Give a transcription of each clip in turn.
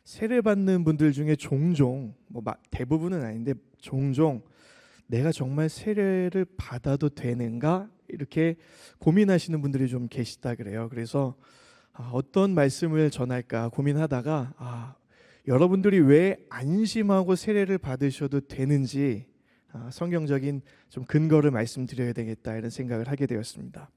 세례받는 분들 중에 종종, 대부분은 아닌데 종종 내가 정말 세례를 받아도 되는가 이렇게 고민하시는 분들이 좀 계시다 그래요. 그래서 어떤 말씀을 전할까 고민하다가 여러분들이 왜 안심하고 세례를 받으셔도 되는지 성경적인 좀 근거를 말씀드려야 되겠다 이런 생각을 하게 되었습니다.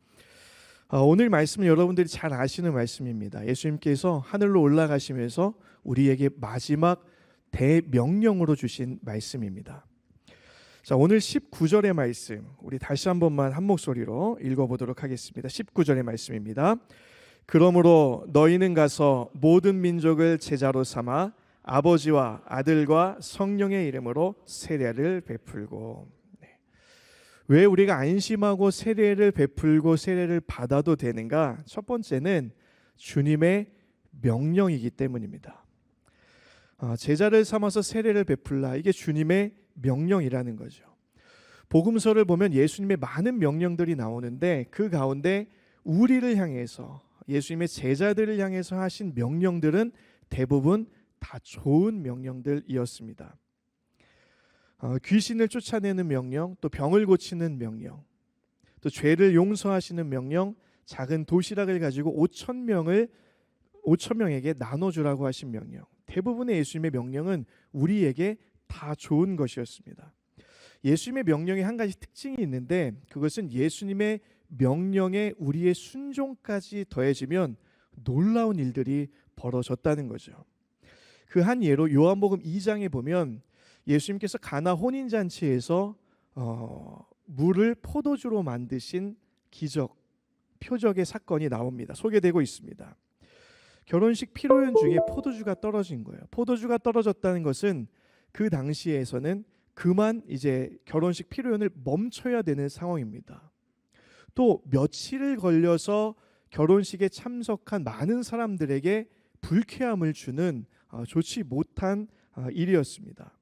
오늘 말씀은 여러분들이 잘 아시는 말씀입니다. 예수님께서 하늘로 올라가시면서 우리에게 마지막 대명령으로 주신 말씀입니다. 자, 오늘 19절의 말씀 우리 다시 한 번만 한 목소리로 읽어보도록 하겠습니다. 19절의 말씀입니다. 그러므로 너희는 가서 모든 민족을 제자로 삼아 아버지와 아들과 성령의 이름으로 세례를 베풀고. 왜 우리가 안심하고 세례를 베풀고 세례를 받아도 되는가? 첫 번째는 주님의 명령이기 때문입니다. 제자를 삼아서 세례를 베풀라, 이게 주님의 명령이라는 거죠. 복음서를 보면 예수님의 많은 명령들이 나오는데 그 가운데 우리를 향해서, 예수님의 제자들을 향해서 하신 명령들은 대부분 다 좋은 명령들이었습니다. 귀신을 쫓아내는 명령, 또 병을 고치는 명령, 또 죄를 용서하시는 명령, 작은 도시락을 가지고 5,000명에게 나눠주라고 하신 명령, 대부분의 예수님의 명령은 우리에게 다 좋은 것이었습니다. 예수님의 명령에 한 가지 특징이 있는데 그것은 예수님의 명령에 우리의 순종까지 더해지면 놀라운 일들이 벌어졌다는 거죠. 그 한 예로 요한복음 2장에 보면 예수님께서 가나 혼인잔치에서 물을 포도주로 만드신 기적, 표적의 사건이 나옵니다. 소개되고 있습니다. 결혼식 피로연 중에 포도주가 떨어진 거예요. 포도주가 떨어졌다는 것은 그 당시에서는 그만 이제 결혼식 피로연을 멈춰야 되는 상황입니다. 또 며칠을 걸려서 결혼식에 참석한 많은 사람들에게 불쾌함을 주는 좋지 못한 일이었습니다.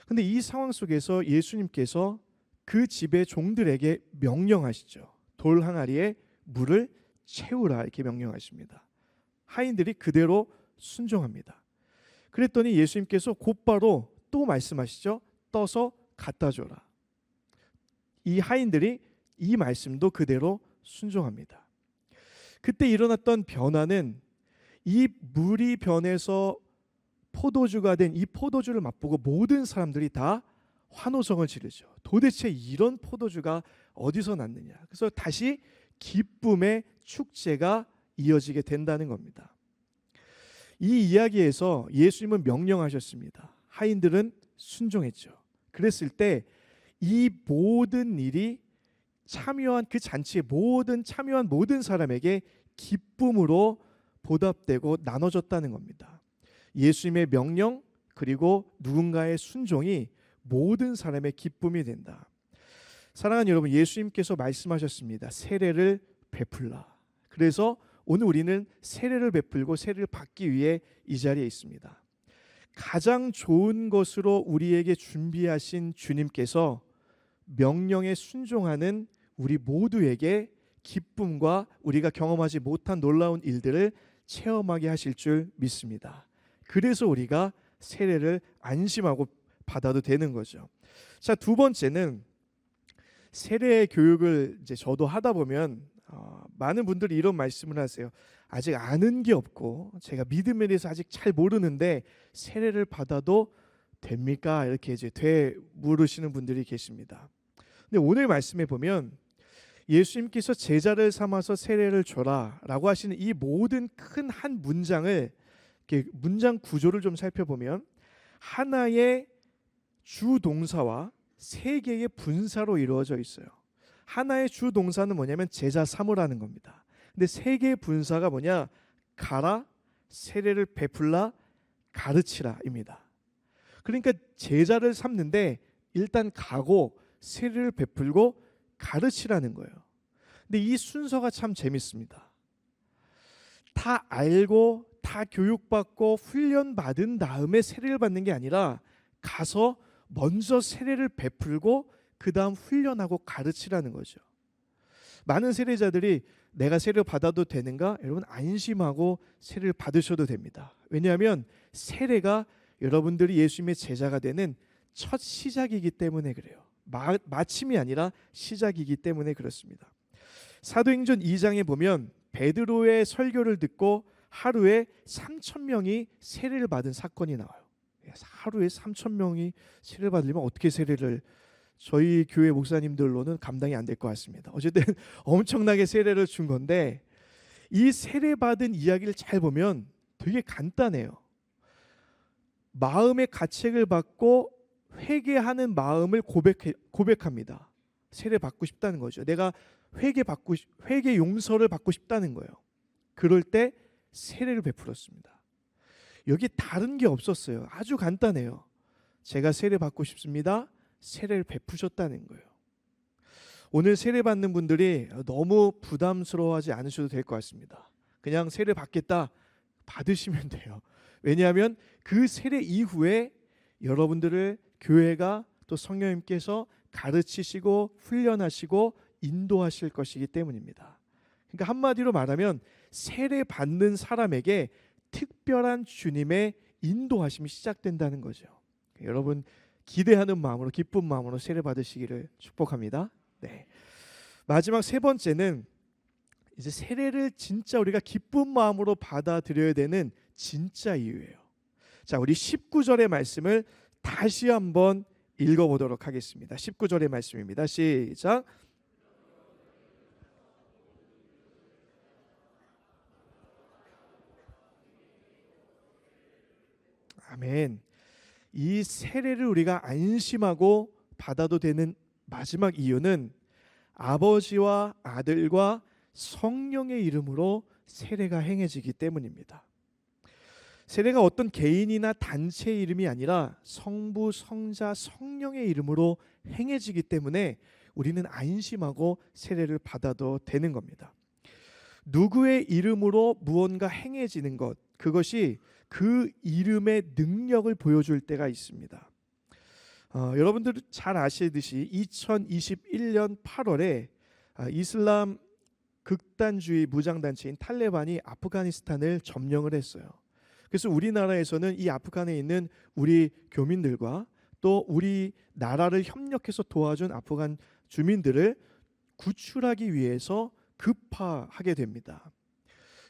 근데 이 상황 속에서 예수님께서 그 집의 종들에게 명령하시죠. 돌 항아리에 물을 채우라 이렇게 명령하십니다. 하인들이 그대로 순종합니다. 그랬더니 예수님께서 곧바로 또 말씀하시죠. 떠서 갖다 줘라. 이 하인들이 이 말씀도 그대로 순종합니다. 그때 일어났던 변화는 이 물이 변해서 포도주가 된 이 포도주를 맛보고 모든 사람들이 다 환호성을 지르죠. 도대체 이런 포도주가 어디서 났느냐. 그래서 다시 기쁨의 축제가 이어지게 된다는 겁니다. 이 이야기에서 예수님은 명령하셨습니다. 하인들은 순종했죠. 그랬을 때 이 모든 일이 참여한 그 잔치에 참여한 모든 사람에게 기쁨으로 보답되고 나눠졌다는 겁니다. 예수님의 명령 그리고 누군가의 순종이 모든 사람의 기쁨이 된다. 사랑하는 여러분, 예수님께서 말씀하셨습니다. 세례를 베풀라. 그래서 오늘 우리는 세례를 베풀고 세례를 받기 위해 이 자리에 있습니다. 가장 좋은 것으로 우리에게 준비하신 주님께서 명령에 순종하는 우리 모두에게 기쁨과 우리가 경험하지 못한 놀라운 일들을 체험하게 하실 줄 믿습니다. 그래서 우리가 세례를 안심하고 받아도 되는 거죠. 자, 두 번째는 세례 교육을 이제 저도 하다 보면 많은 분들이 이런 말씀을 하세요. 아직 아는 게 없고 제가 믿음에 대해서 아직 잘 모르는데 세례를 받아도 됩니까? 이렇게 이제 되물으시는 분들이 계십니다. 근데 오늘 말씀에 보면 예수님께서 제자를 삼아서 세례를 줘라라고 하시는 이 모든 큰 한 문장을 문장 구조를 좀 살펴보면 하나의 주 동사와 세 개의 분사로 이루어져 있어요. 하나의 주 동사는 뭐냐면 제자 삼으라는 겁니다. 근데 세 개의 분사가 뭐냐? 가라, 세례를 베풀라, 가르치라입니다. 그러니까 제자를 삼는데 일단 가고 세례를 베풀고 가르치라는 거예요. 근데 이 순서가 참 재밌습니다. 다 알고 다 교육받고 훈련받은 다음에 세례를 받는 게 아니라 가서 먼저 세례를 베풀고 그 다음 훈련하고 가르치라는 거죠. 많은 세례자들이 내가 세례를 받아도 되는가? 여러분 안심하고 세례를 받으셔도 됩니다. 왜냐하면 세례가 여러분들이 예수님의 제자가 되는 첫 시작이기 때문에 그래요. 마침이 아니라 시작이기 때문에 그렇습니다. 사도행전 2장에 보면 베드로의 설교를 듣고 하루에 3,000명이 세례를 받은 사건이 나와요. 하루에 3,000명이 세례를 받으려면 어떻게 세례를, 저희 교회 목사님들로는 감당이 안 될 것 같습니다. 어쨌든 엄청나게 세례를 준 건데, 이 세례 받은 이야기를 잘 보면 되게 간단해요. 마음의 가책을 받고 회개하는 마음을 고백합니다. 세례 받고 싶다는 거죠. 내가 회개 용서를 받고 싶다는 거예요. 그럴 때 세례를 베풀었습니다. 여기 다른 게 없었어요. 아주 간단해요. 제가 세례 받고 싶습니다. 세례를 베푸셨다는 거예요. 오늘 세례 받는 분들이 너무 부담스러워하지 않으셔도 될 것 같습니다. 그냥 세례 받겠다 받으시면 돼요. 왜냐하면 그 세례 이후에 여러분들을 교회가 또 성령님께서 가르치시고 훈련하시고 인도하실 것이기 때문입니다. 그러니까 한마디로 말하면 세례 받는 사람에게 특별한 주님의 인도하심이 시작된다는 거죠. 여러분 기대하는 마음으로, 기쁜 마음으로 세례 받으시기를 축복합니다. 네. 마지막 세 번째는 이제 세례를 진짜 우리가 기쁜 마음으로 받아들여야 되는 진짜 이유예요. 자, 우리 19절의 말씀을 다시 한번 읽어보도록 하겠습니다. 19절의 말씀입니다. 시작. 아멘. 이 세례를 우리가 안심하고 받아도 되는 마지막 이유는 아버지와 아들과 성령의 이름으로 세례가 행해지기 때문입니다. 세례가 어떤 개인이나 단체의 이름이 아니라 성부, 성자, 성령의 이름으로 행해지기 때문에 우리는 안심하고 세례를 받아도 되는 겁니다. 누구의 이름으로 무언가 행해지는 것, 그것이 그 이름의 능력을 보여줄 때가 있습니다. 여러분들 잘 아시듯이 2021년 8월에 이슬람 극단주의 무장단체인 탈레반이 아프가니스탄을 점령을 했어요. 그래서 우리나라에서는 이 아프간에 있는 우리 교민들과 또 우리 나라를 협력해서 도와준 아프간 주민들을 구출하기 위해서 급파하게 됩니다.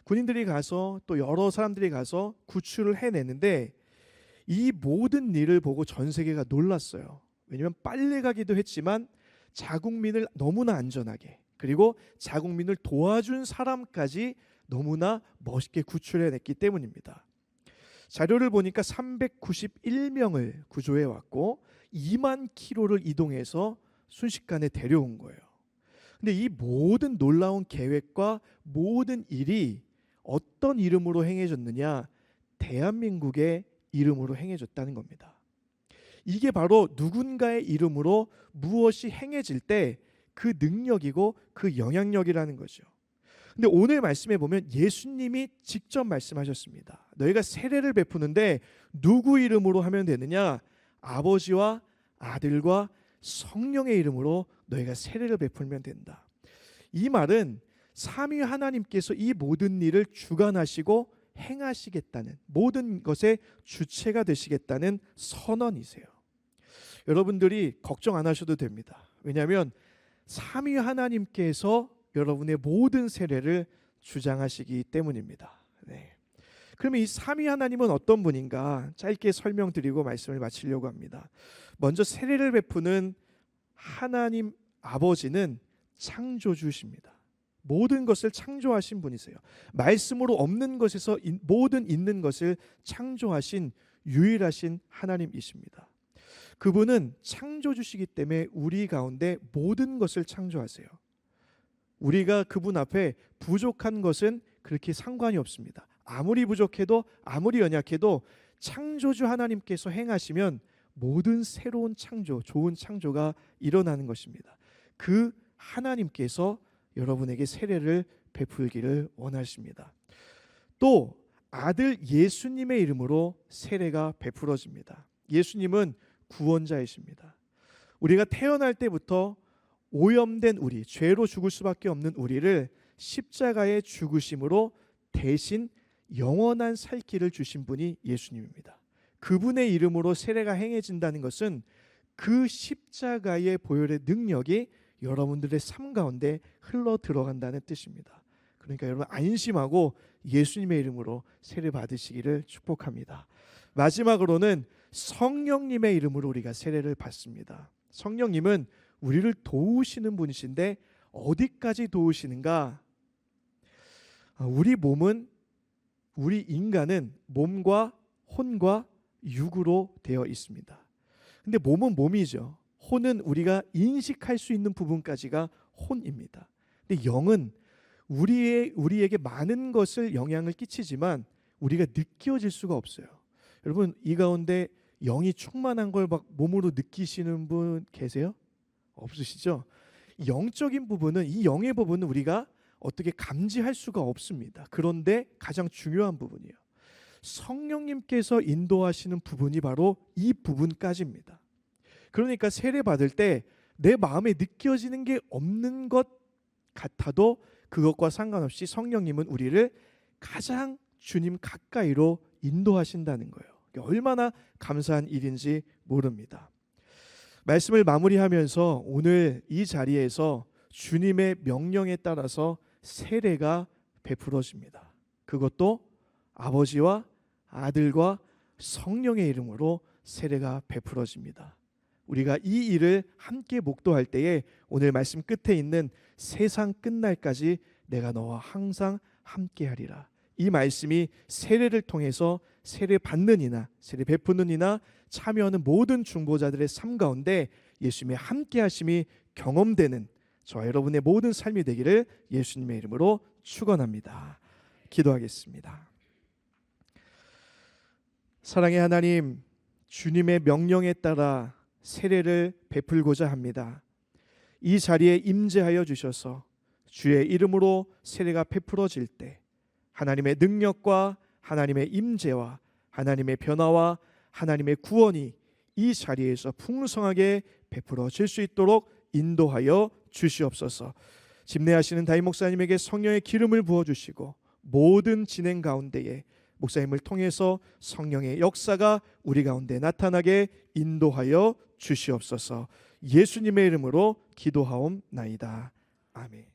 군인들이 가서 또 여러 사람들이 가서 구출을 해내는데 이 모든 일을 보고 전 세계가 놀랐어요. 왜냐하면 빨리 가기도 했지만 자국민을 너무나 안전하게, 그리고 자국민을 도와준 사람까지 너무나 멋있게 구출해냈기 때문입니다. 자료를 보니까 391명을 구조해 왔고 2만 킬로를 이동해서 순식간에 데려온 거예요. 근데 이 모든 놀라운 계획과 모든 일이 어떤 이름으로 행해졌느냐? 대한민국의 이름으로 행해졌다는 겁니다. 이게 바로 누군가의 이름으로 무엇이 행해질 때 그 능력이고 그 영향력이라는 거죠. 근데 오늘 말씀에 보면 예수님이 직접 말씀하셨습니다. 너희가 세례를 베푸는데 누구 이름으로 하면 되느냐? 아버지와 아들과 성령의 이름으로 너희가 세례를 베풀면 된다. 이 말은 삼위 하나님께서 이 모든 일을 주관하시고 행하시겠다는, 모든 것의 주체가 되시겠다는 선언이세요. 여러분들이 걱정 안 하셔도 됩니다. 왜냐하면 삼위 하나님께서 여러분의 모든 세례를 주장하시기 때문입니다. 네. 그러면 이 삼위 하나님은 어떤 분인가 짧게 설명드리고 말씀을 마치려고 합니다. 먼저 세례를 베푸는 하나님 아버지는 창조주십니다. 모든 것을 창조하신 분이세요. 말씀으로 없는 것에서 모든 있는 것을 창조하신 유일하신 하나님이십니다. 그분은 창조주시기 때문에 우리 가운데 모든 것을 창조하세요. 우리가 그분 앞에 부족한 것은 그렇게 상관이 없습니다. 아무리 부족해도 아무리 연약해도 창조주 하나님께서 행하시면 모든 새로운 창조, 좋은 창조가 일어나는 것입니다. 그 하나님께서 여러분에게 세례를 베풀기를 원하십니다. 또 아들 예수님의 이름으로 세례가 베풀어집니다. 예수님은 구원자이십니다. 우리가 태어날 때부터 오염된 우리, 죄로 죽을 수밖에 없는 우리를 십자가의 죽으심으로 대신 영원한 살 길을 주신 분이 예수님입니다. 그분의 이름으로 세례가 행해진다는 것은 그 십자가의 보혈의 능력이 여러분들의 삶 가운데 흘러 들어간다는 뜻입니다. 그러니까 여러분 안심하고 예수님의 이름으로 세례 받으시기를 축복합니다. 마지막으로는 성령님의 이름으로 우리가 세례를 받습니다. 성령님은 우리를 도우시는 분이신데 어디까지 도우시는가? 우리 인간은 몸과 혼과 육으로 되어 있습니다. 근데 몸은 몸이죠. 혼은 우리가 인식할 수 있는 부분까지가 혼입니다. 근데 영은 우리에게 많은 것을 영향을 끼치지만 우리가 느껴질 수가 없어요. 여러분 이 가운데 영이 충만한 걸 막 몸으로 느끼시는 분 계세요? 없으시죠? 영적인 부분은, 이 영의 부분은 우리가 어떻게 감지할 수가 없습니다. 그런데 가장 중요한 부분이에요. 성령님께서 인도하시는 부분이 바로 이 부분까지입니다. 그러니까 세례 받을 때 내 마음에 느껴지는 게 없는 것 같아도 그것과 상관없이 성령님은 우리를 가장 주님 가까이로 인도하신다는 거예요. 얼마나 감사한 일인지 모릅니다. 말씀을 마무리하면서 오늘 이 자리에서 주님의 명령에 따라서 세례가 베풀어집니다. 그것도 아버지와 아들과 성령의 이름으로 세례가 베풀어집니다. 우리가 이 일을 함께 목도할 때에 오늘 말씀 끝에 있는 세상 끝날까지 내가 너와 항상 함께하리라. 이 말씀이 세례를 통해서 세례 받는 이나 세례 베푸는 이나 참여하는 모든 중보자들의 삶 가운데 예수님의 함께하심이 경험되는 저와 여러분의 모든 삶이 되기를 예수님의 이름으로 축원합니다. 기도하겠습니다. 사랑의 하나님, 주님의 명령에 따라 세례를 베풀고자 합니다. 이 자리에 임재하여 주셔서 주의 이름으로 세례가 베풀어질 때 하나님의 능력과 하나님의 임재와 하나님의 변화와 하나님의 구원이 이 자리에서 풍성하게 베풀어질 수 있도록 인도하여 주시옵소서. 집례하시는 담임 목사님에게 성령의 기름을 부어주시고 모든 진행 가운데에 목사님을 통해서 성령의 역사가 우리 가운데 나타나게 인도하여 주시옵소서. 예수님의 이름으로 기도하옵나이다. 아멘.